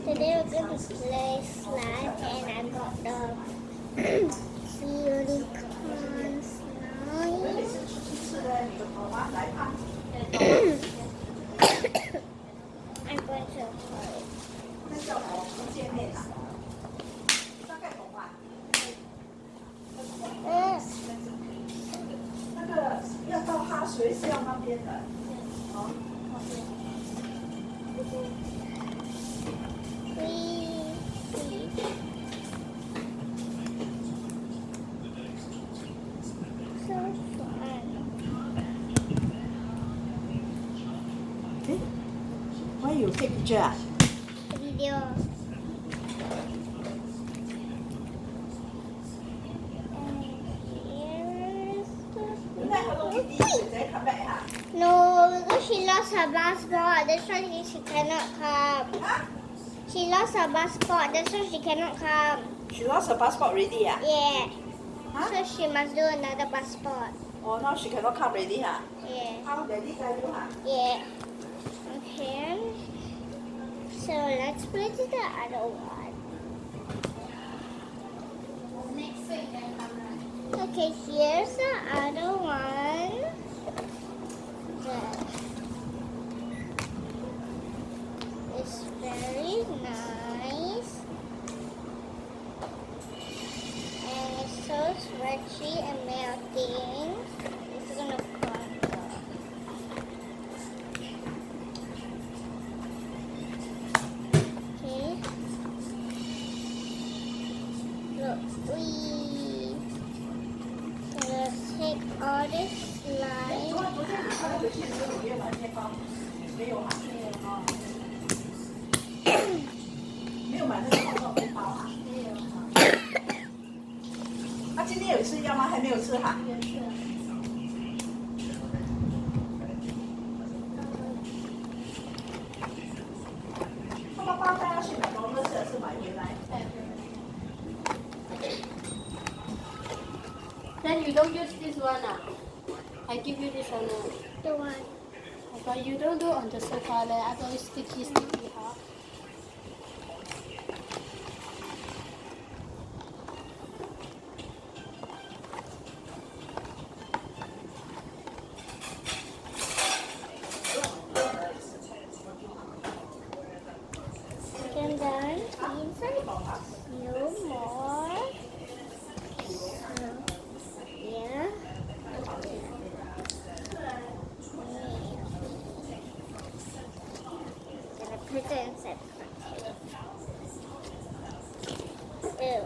Today we're going to play slime and I got the unicorn slime. I'm going to play. 那叫什么福建面啊？大概懂吧？那个要到哈学校那边的，哦，那边。So fun. Why you take picture 啊？ Video. No, because she lost her passport. That's why she cannot come. She lost her passport. That's why she cannot come. She lost her passport already 啊？ Yeah. Huh? So she must do another passport. Oh, now she cannot come already 哈？ Yeah. How daddy tell you 哈？ Yeah. Okay. So let's play to the other one. Okay, here's the other one. It's very nice. And it's so stretchy and melting. It's gonna crumble. Okay. Look, let's take all this slime 昨天你穿回去的时候有没有买面包？没有啊。没有买那个泡泡面包啊？没有。那今天有吃药吗？还没有吃哈？爸爸带他去买东西，还是买回来？ Then you don't use this one ah? I give you this one ah. the one. But you don't do on the sofa there. I got sticky huh? And then inside, no more. Yeah. Gonna put it inside. Ew.